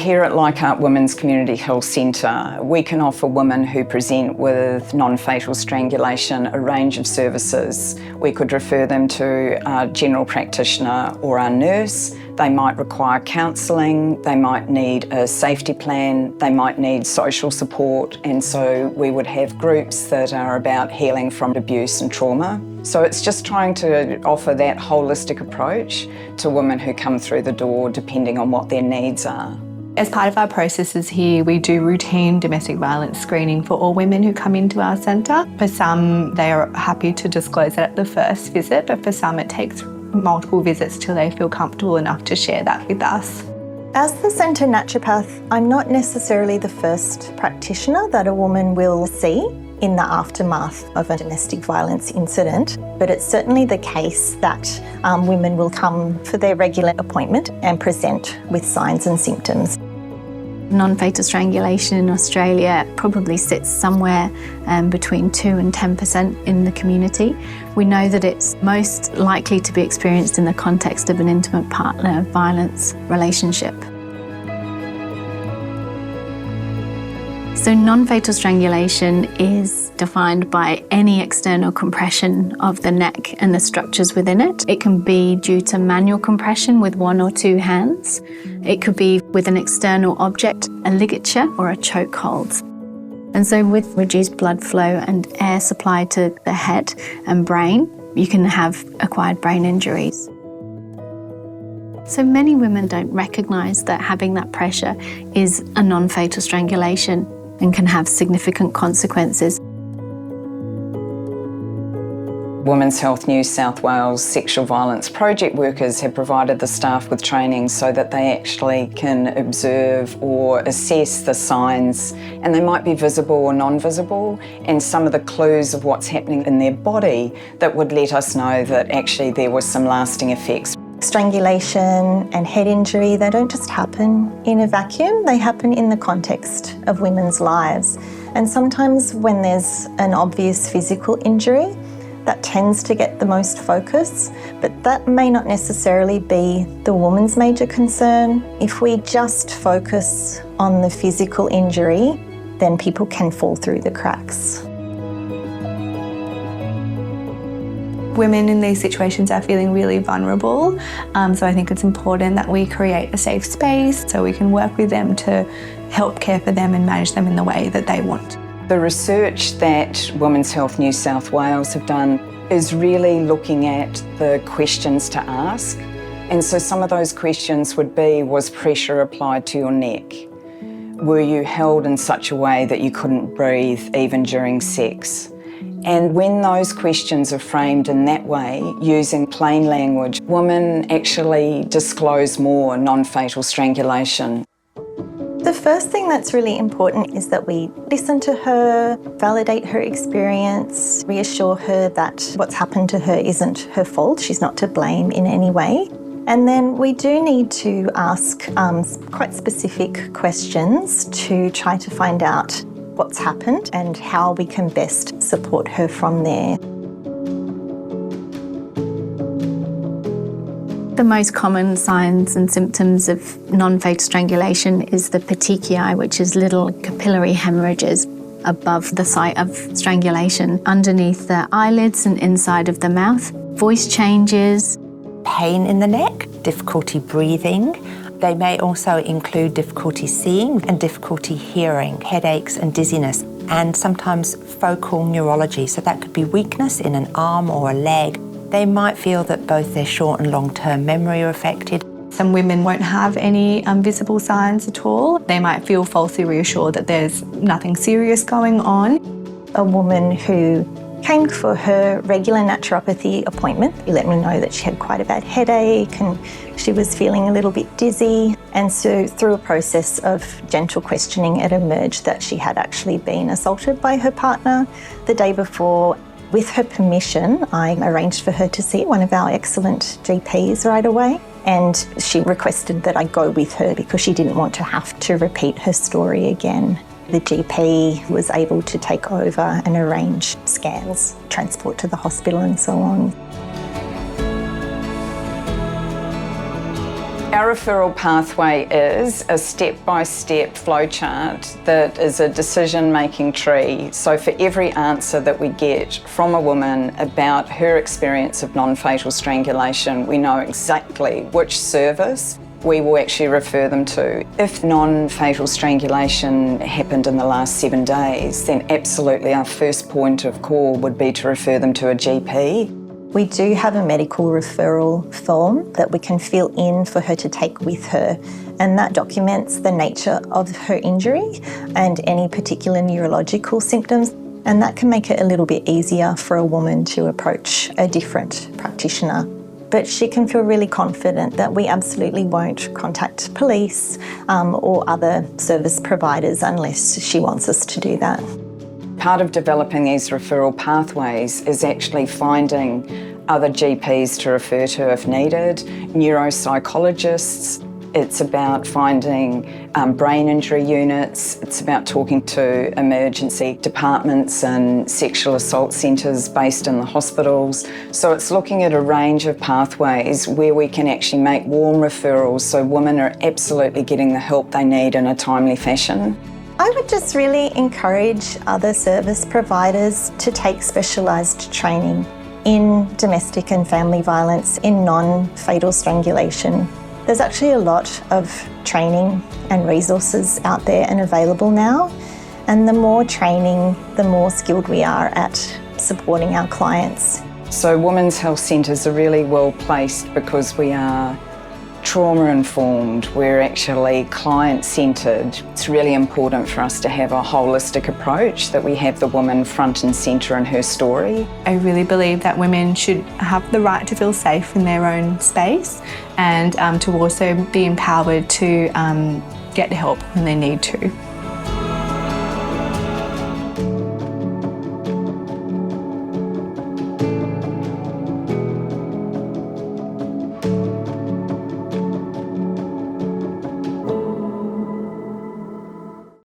Here at Leichhardt Women's Community Health Centre, we can offer women who present with non-fatal strangulation a range of services. We could refer them to our general practitioner or our nurse. They might require counselling, they might need a safety plan, they might need social support, and so we would have groups that are about healing from abuse and trauma. So it's just trying to offer that holistic approach to women who come through the door depending on what their needs are. As part of our processes here, we do routine domestic violence screening for all women who come into our centre. For some, they are happy to disclose that at the first visit, but for some it takes multiple visits till they feel comfortable enough to share that with us. As the centre naturopath, I'm not necessarily the first practitioner that a woman will see in the aftermath of a domestic violence incident, but it's certainly the case that women will come for their regular appointment and present with signs and symptoms. Non-fatal strangulation in Australia probably sits somewhere between 2 and 10% in the community. We know that it's most likely to be experienced in the context of an intimate partner violence relationship. So non-fatal strangulation is defined by any external compression of the neck and the structures within it. It can be due to manual compression with 1 or 2 hands. It could be with an external object, a ligature or a chokehold. And so with reduced blood flow and air supply to the head and brain, you can have acquired brain injuries. So many women don't recognise that having that pressure is a non-fatal strangulation and can have significant consequences. Women's Health New South Wales sexual violence project workers have provided the staff with training so that they actually can observe or assess the signs, and they might be visible or non-visible, and some of the clues of what's happening in their body that would let us know that actually there was some lasting effects. Strangulation and head injury, they don't just happen in a vacuum, they happen in the context of women's lives. And sometimes when there's an obvious physical injury, that tends to get the most focus, but that may not necessarily be the woman's major concern. If we just focus on the physical injury, then people can fall through the cracks. Women in these situations are feeling really vulnerable, so I think it's important that we create a safe space so we can work with them to help care for them and manage them in the way that they want. The research that Women's Health New South Wales have done is really looking at the questions to ask. And so some of those questions would be, was pressure applied to your neck? Were you held in such a way that you couldn't breathe even during sex? And when those questions are framed in that way, using plain language, women actually disclose more non-fatal strangulation. The first thing that's really important is that we listen to her, validate her experience, reassure her that what's happened to her isn't her fault, she's not to blame in any way. And then we do need to ask quite specific questions to try to find out what's happened and how we can best support her from there. The most common signs and symptoms of non-fatal strangulation is the petechiae, which is little capillary hemorrhages above the site of strangulation, underneath the eyelids and inside of the mouth, voice changes, pain in the neck, difficulty breathing. They may also include difficulty seeing and difficulty hearing, headaches and dizziness, and sometimes focal neurology. So that could be weakness in an arm or a leg. They might feel that both their short and long-term memory are affected. Some women won't have any visible signs at all. They might feel falsely reassured that there's nothing serious going on. A woman who came for her regular naturopathy appointment. She let me know that she had quite a bad headache and she was feeling a little bit dizzy. And so through a process of gentle questioning, it emerged that she had actually been assaulted by her partner the day before. With her permission, I arranged for her to see one of our excellent GPs right away. And she requested that I go with her because she didn't want to have to repeat her story again. The GP was able to take over and arrange scans, transport to the hospital and so on. Our referral pathway is a step-by-step flowchart that is a decision-making tree. So for every answer that we get from a woman about her experience of non-fatal strangulation, we know exactly which service we will actually refer them to. If non-fatal strangulation happened in the last 7 days, then absolutely our first point of call would be to refer them to a GP. We do have a medical referral form that we can fill in for her to take with her, and that documents the nature of her injury and any particular neurological symptoms, and that can make it a little bit easier for a woman to approach a different practitioner. But she can feel really confident that we absolutely won't contact police or other service providers unless she wants us to do that. Part of developing these referral pathways is actually finding other GPs to refer to if needed, neuropsychologists. It's about finding brain injury units. It's about talking to emergency departments and sexual assault centres based in the hospitals. So it's looking at a range of pathways where we can actually make warm referrals so women are absolutely getting the help they need in a timely fashion. I would just really encourage other service providers to take specialised training in domestic and family violence, in non-fatal strangulation. There's actually a lot of training and resources out there and available now, and the more training, the more skilled we are at supporting our clients. So women's health centres are really well placed because we are trauma informed, we're actually client centred. It's really important for us to have a holistic approach, that we have the woman front and centre in her story. I really believe that women should have the right to feel safe in their own space and to also be empowered to get help when they need to.